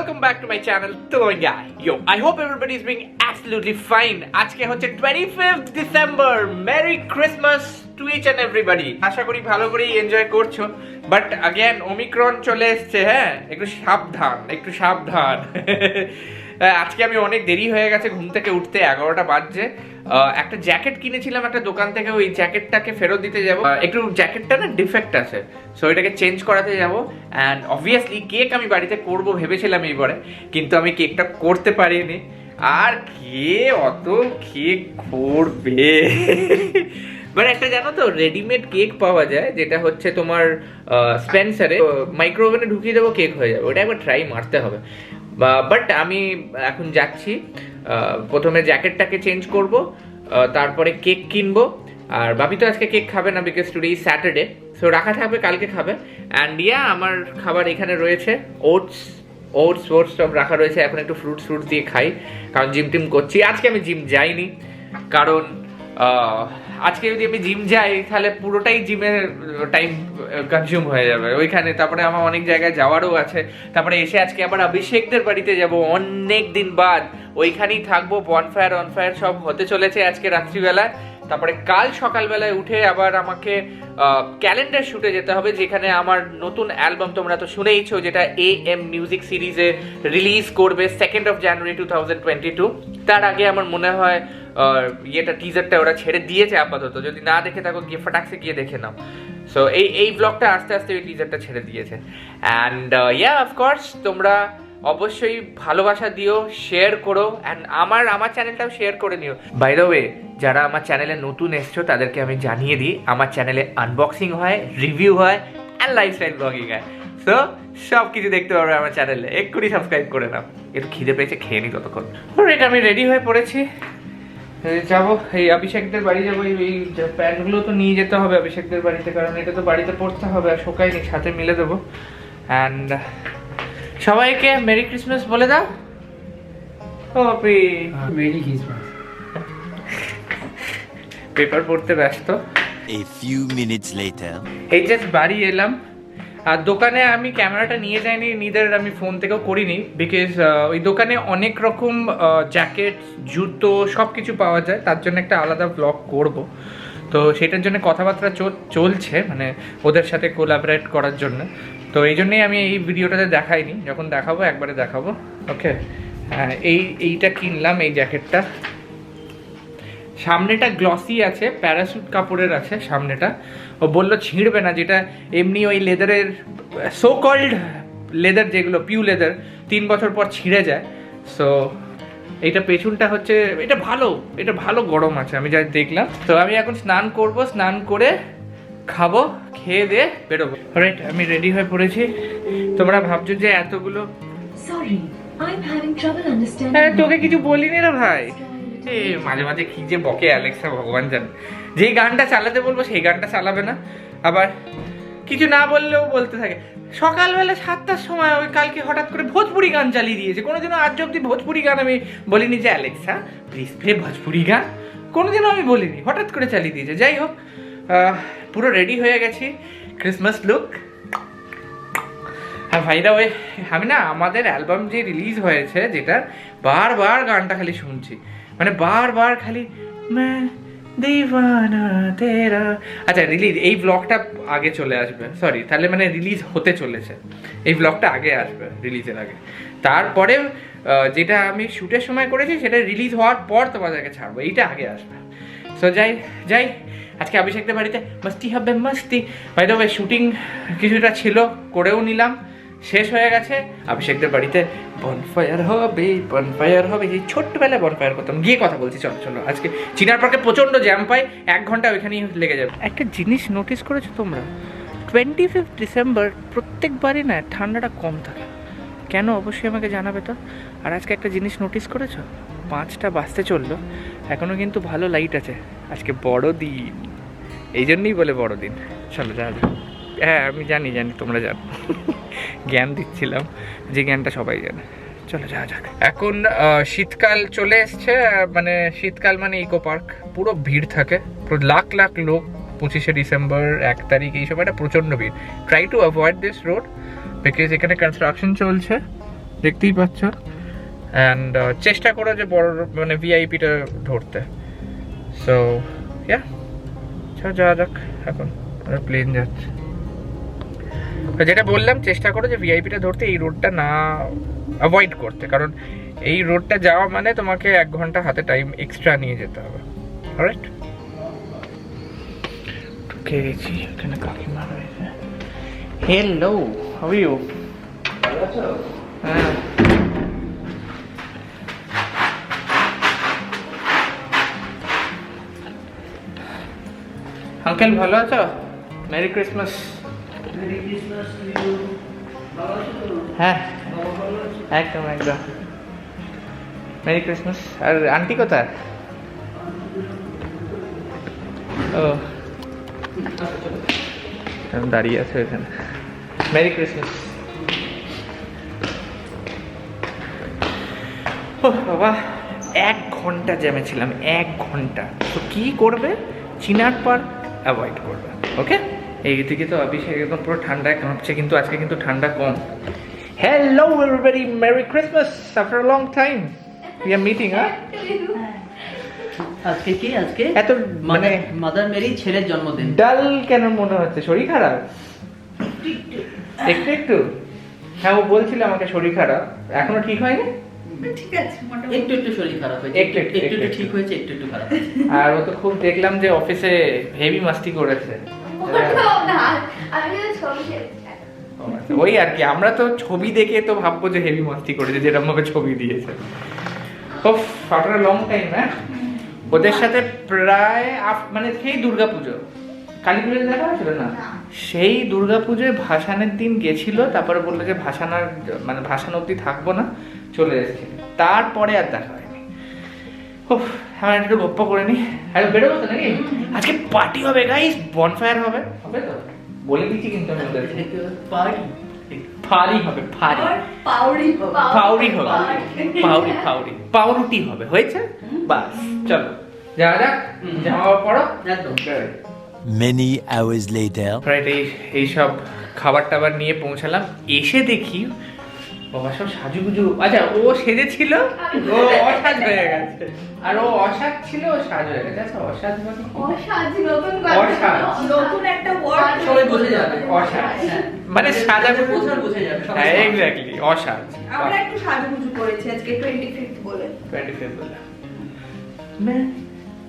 welcome back to my channel, The Guy. Yo, I hope everybody is being absolutely fine. আজকে হচ্ছে 25th December. Merry Christmas to each and everybody. আশা করি ভালো করেই enjoy করছো। But again Omicron চলে এসেছে, হ্যাঁ, একটু সাবধান। আজকে আমি অনেক দেরি হয়ে গেছে ঘুম থেকে উঠতে, 11টা বাজছে। একটা জ্যাকেট কিনেছিলাম একটা দোকান থেকে, ওই জ্যাকেটটাকে ফেরত দিতে যাব। একটু জ্যাকেটটা না ডিফেক্ট আছে, সো এটাকে চেঞ্জ করাতে যাব। অ্যান্ড অবভিয়াসলি কেক আমি বাড়িতে করব ভেবেছিলাম এইবারে, কিন্তু আমি কেকটা করতে পারিনি। আর কে অত কেক করবে? মানে একটা জানো তো রেডিমেড কেক পাওয়া যায়, যেটা হচ্ছে তোমার স্পেন্সারে, মাইক্রোওভেনে ঢুকিয়ে দেবো, কেক হয়ে যাবে। ওটা একবার ট্রাই মারতে হবে। বাট আমি এখন যাচ্ছি, প্রথমে জ্যাকেটটাকে চেঞ্জ করব, তারপরে কেক কিনবো। আর বাপি তো আজকে কেক খাবে না, because today is Saturday, so রাখা থাকবে, কালকে খাবে। অ্যান্ড আমার খাবার এখানে রয়েছে, ওটস সব রাখা রয়েছে। এখন একটু ফ্রুটস দিয়ে খাই, কারণ জিম টিম করছি। আজকে আমি জিম যাইনি, কারণ আজকে যদি আমি জিম যাই তাহলে পুরোটাই জিমের টাইম কনজিউম হয়ে যাবে ওইখানে। তারপরে আমার অনেক জায়গায় যাওয়ারও আছে। তারপরে এসে আজকে আবার অভিষেকদের বাড়িতে যাব অনেক দিন বাদ, ওইখানেই থাকবো। বনফায়ার সব হতে চলেছে আজকে রাত্রিবেলায়। তারপরে কাল সকালবেলায় উঠে আবার আমাকে ক্যালেন্ডার শুটে যেতে হবে, যেখানে আমার নতুন অ্যালবাম তোমরা তো শুনেইছো, যেটা AM মিউজিক সিরিজে রিলিজ করবে 2nd of January 2022। তার আগে আমার মনে হয় টিজারটা ওরা ছেড়ে দিয়েছে আপাতত, যদি না দেখে থাকো গিয়ে ফটাকসে গিয়ে দেখে নাও। সো এই ব্লগটা আস্তে আস্তে ওই টিজারটা ছেড়ে দিয়েছে। অ্যান্ড অফকোর্স তোমরা অবশ্যই ভালোবাসা দিও, শেয়ার করো, অ্যান্ড আমার চ্যানেলটাও শেয়ার করে নিও। বাই দ্য ওয়ে, যারা আমার চ্যানেলে নতুন এসছো তাদেরকে আমি জানিয়ে দিই, আমার চ্যানেলে আনবক্সিং হয়, রিভিউ হয়, অ্যান্ড লাইফস্টাইল ব্লগিং হয়। সো সব কিছু দেখতে পারবে আমার চ্যানেলে, এক্ষুনি সাবস্ক্রাইব করে নাও। একটু খিদে পেয়েছে, খেয়ে নি ততক্ষণ। অলরাইট, আমি রেডি হয়ে পড়েছি, যাবো এই অভিষেকদের বাড়ি যাবো। এই প্যান্টগুলো তো নিয়ে যেতে হবে অভিষেকদের বাড়িতে, কারণ এটা তো বাড়িতে পড়তে হবে, আর শোকায়নি, সাথে মিলে দেবো। অ্যান্ড সবাইকে মেরি ক্রিসমাস বলে দাও। Merry Christmas. পেপার পড়তে ব্যস্ত। A few minutes later. এই জাস্ট বাড়ি এলাম। আর দোকানে আমি ক্যামেরাটা নিয়ে যাইনি, নিদের আমি ফোন থেকেও করিনি, বিকজ ওই দোকানে অনেক রকম জ্যাকেট, জুতো সব কিছু পাওয়া যায়, তার জন্য একটা আলাদা ব্লগ করব। তো সেটার জন্য কথাবার্তা চলছে, মানে ওদের সাথে কোলাবরেট করার জন্য। তো এই জন্যই আমি এই ভিডিওটাতে দেখাইনি, যখন দেখাবো একবারে দেখাবো। ওকে, এইটা কিনলাম, এই জ্যাকেটটা। সামনেটা গ্লসি আছে, প্যারাসুট কাপড়ের আছে সামনেটা। ও বললো ছিঁড়বে না, যেটা এমনি ওই লেদারের, সো কল্ড লেদার, যেগুলো পিউ লেদার 3 বছর পর ছিঁড়ে যায়। সো এইটা পেছনটা হচ্ছে, এটা ভালো গরম আছে, আমি যা দেখলাম। তো আমি এখন স্নান করব, স্নান করে খাবো, খেয়ে দিয়ে বেরোবো। রাইট, আমি রেডি হয়ে পড়েছি। তোমরা ভাবছো যে এতগুলো, তোকে কিছু বলিনি রে ভাই। মাঝে মাঝে কি যে বকে অ্যালেক্সা, ভগবান জানে। যেই গানটা চালাতে বলবো সেই গানটা চালাবে না, আবার কিছু না বললেও বলতে থাকে। সকালবেলা 7টার সময় ওই কালকে হঠাৎ করে ভোজপুরি গান চালিয়ে দিয়েছে। কোনোদিনও আজ অব্দি ভোজপুরি গান আমি বলিনি যে অ্যালেক্সা প্লিজ প্লে ভোজপুরি গান, কোনোদিনও আমি বলিনি, হঠাৎ করে চালিয়ে দিয়েছে। যাই হোক, পুরো রেডি হয়ে গেছি, ক্রিসমাস লুক। হ্যাঁ ভাইরা, ওই আমি না আমাদের অ্যালবাম যে রিলিজ হয়েছে, যেটা বারবার গানটা খালি শুনছি, মানে বারবার খালি দিওয়ানা তেরা। আচ্ছা, রিলিজ এই ব্লগটা আগে চলে আসবে, সরি, তাহলে মানে রিলিজ হতে চলেছে, এই ব্লগটা আগে আসবে রিলিজের আগে। তারপরে যেটা আমি শ্যুটের সময় করেছি সেটা রিলিজ হওয়ার পর তোমাদেরকে ছাড়বো, এইটা আগে আসবে। সো যাই আজকে অভিষেকদের বাড়িতে মাস্তি হবে, মাস্তি। বাই দ্য ওয়ে, শুটিং কিছুটা ছিল, করেও নিলাম, শেষ হয়ে গেছে। অভিষেকদের বাড়িতে বনফায়ার হবে। যে ছোট্টবেলায় বনফায়ার করতাম, গিয়ে কথা বলছি, চলো। আজকে চিনার পার্কে প্রচণ্ড জ্যাম পাই, 1 ঘন্টা ওইখানেই লেগে যাবে। একটা জিনিস নোটিস করেছো তোমরা, 25th ডিসেম্বর প্রত্যেকবারই না ঠান্ডাটা কম থাকে, কেন অবশ্যই আমাকে জানাবে তো। আর আজকে একটা জিনিস নোটিস করেছো, 5টা বাজতে চললো, এখনও কিন্তু ভালো লাইট আছে। আজকে বড়দিন, এই জন্যই বলে বড়দিন। চলো যা। হ্যাঁ, আমি জানি তোমরা জানো, জ্ঞান দিচ্ছিলাম, যে জ্ঞানটা সবাই জানে। চলো যাওয়া যাক। এখন শীতকাল চলে এসছে, মানে শীতকাল মানে ইকো পার্ক পুরো ভিড় থাকে, পুরো লাখ লোক। 25শে ডিসেম্বর, 1 তারিখ, এইসব একটা প্রচণ্ড ভিড়। Try to avoid this road, because এখানে কনস্ট্রাকশন চলছে। দেখতেই পাচ্ছ। অ্যান্ড চেষ্টা করো যে বড় মানে ভিআইপিটা ধরতে। সো ইয়া যাওয়া যাক, এখন প্লেন যাচ্ছে। যেটা বললাম, চেষ্টা করো যে ভিআইপিটা ধরতে, এই রোডটা না অ্যাভয়েড করতে, কারণ এই রোডটা যাওয়া মানে তোমাকে 1 ঘন্টা হাতে টাইম এক্সট্রা নিয়ে যেতে হবে। অলরাইট, ঢুকে গেছি, এখানে কাকিমা রয়েছে। Hello, how are you? ভালো আছো? হ্যাঁ। আঙ্কেল ভালো আছো? Merry Christmas. Merry Christmas to you. ভালো আছো তো? হ্যাঁ বাবা ভালো আছে? একদম একদম। Merry Christmas. আর আন্টি কোথায়? ও দাঁড়িয়ে আছে এখানে। Merry Christmas. ও বাবা, 1 ঘন্টা জ্যামে ছিলাম, 1 ঘন্টা। তো কি করবে? চিনার পার অ্যাভয়েড করবে, ওকে? এইদিকে তো অভিষেক একদম পুরো ঠান্ডায় কাঁপছে, কিন্তু আজকে কিন্তু ঠান্ডা কম। Hello everybody, merry Christmas after long time we are meeting. আজকে কি? আজকে এত মানে মাদার মেরি ছেলের জন্মদিন। ডাল কেন মনে হচ্ছে? শরীর খারাপ একটু একটু? হ্যাঁ, ও বলছিল আমাকে শরীর খারাপ, এখনো ঠিক হয়নি। ঠিক আছে, মোটামুটি একটু একটু শরীর খারাপ হয়েছে, একটু একটু, একটু একটু ঠিক হয়েছে, একটু একটু খারাপ হয়েছে। আর ও তো খুব দেখলাম যে অফিসে হেভি মাস্তি করেছে। ওটাও না, আমি তো ছবি দেখছি। ওই আর কি, আমরা তো ছবি দেখে তো ভাববো যে হেভি মাস্তি করেছে, যেরকম ভাবে ছবি দিয়েছে। ওফ, আফটার লং টাইম। হ্যাঁ, ওদের সাথে প্রায় মানে সেই দুর্গাপুজো, কালী পুজোতে দেখা হয়েছিল না? সেই দুর্গাপুজোয় ভাসানের দিন গেছিল, তারপরে বললো যে ভাসানার মানে ভাসান অব্দি থাকবো না, চলে এসেছিল। তারপরে আর দেখা হয়নি। ওফ, হ্যাঁ একটু গপ্প করে নি, আর বেরোবো তো নাকি? আজকে পার্টি হবে গাইস, বনফায়ার হবে, হবে তো? বলে দিচ্ছি কিন্তু আমি ওদের। পার্টি ফারি হবে, ফারি। পাউরি পাউরি হবে, পাউরি পাউরি পাউরুটি হবে, হয়েছে? বাস চলো যাওয়া যাক, জামা কাপড় পরো। একদম। Many hours later. রাইট, এইসব খাবার টাবার নিয়ে পৌঁছালাম। এসে দেখি বাবা সব সাজুগুজু। আচ্ছা, ও সেজেছিল, ও অসাজ হয়ে গেছে। আর ও অসাজ ছিল, ও সাজ হয়ে গেছে। আচ্ছা, অসাজ মানে কি? অসাজ নতুন অসাজ। নতুন একটা ওয়ার্ড সবাই বুঝে যাবে। অসাজ মানে সাজাগুজু। বুঝে যাবে সবাই। হ্যাঁ এক্স্যাক্টলি, অসাজ। আমরা একটু সাজুগুজু করেছি আজকে 25th বলে। 25 বলে मैं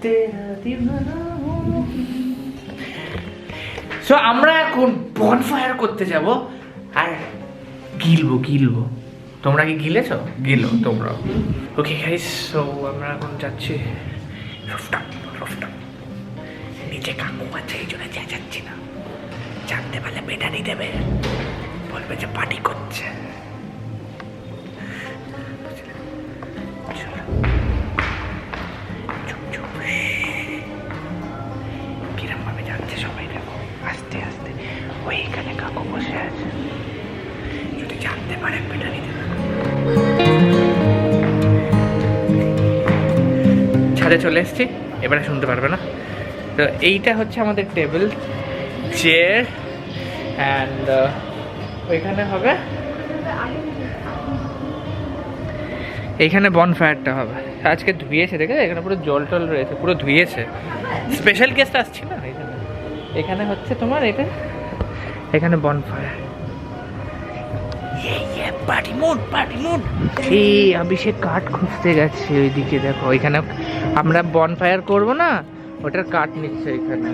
तेरा दीवाना हूं। সো আমরা এখন বনফায়ার করতে যাব আর গিলবো। তোমরা কি গিলেছো? গিলো তোমরা। ওকে গাইস, সো আমরা এখন যাচ্ছি রুফটপ। নিচে কাকু আছে, এই জন্য যাচ্ছি না। জানতে পারলে বেটারি দেবে, বলবে যে পার্টি করছে। কিরম ভাবে যাচ্ছে সবাই দেখো, আস্তে আস্তে। ওইখানে কাকু বসে আছে, যদি জানতে পারে বেটারি দেবে। ছাদে চলে এসছি, এবারে শুনতে পারবে না। তো এইটা হচ্ছে আমাদের টেবিল, চেয়ার, অ্যান্ড ওইখানে হবে, এইখানে বনফায়ারটা হবে। আজকে ধুয়েছে, দেখে এখানে পুরো জল টল রয়েছে, পুরো ধুয়েছে। স্পেশাল গেস্ট আসছে না এখানে। এখানে হচ্ছে তোমার এটা, এখানে বনফায়ার। Party mood. এই অভিষেক কাঠ খুঁজতে গেছে ওইদিকে, দেখো এখানে আমরা বনফায়ার করবো না, ওটার কাঠ নিচ্ছে এখানে।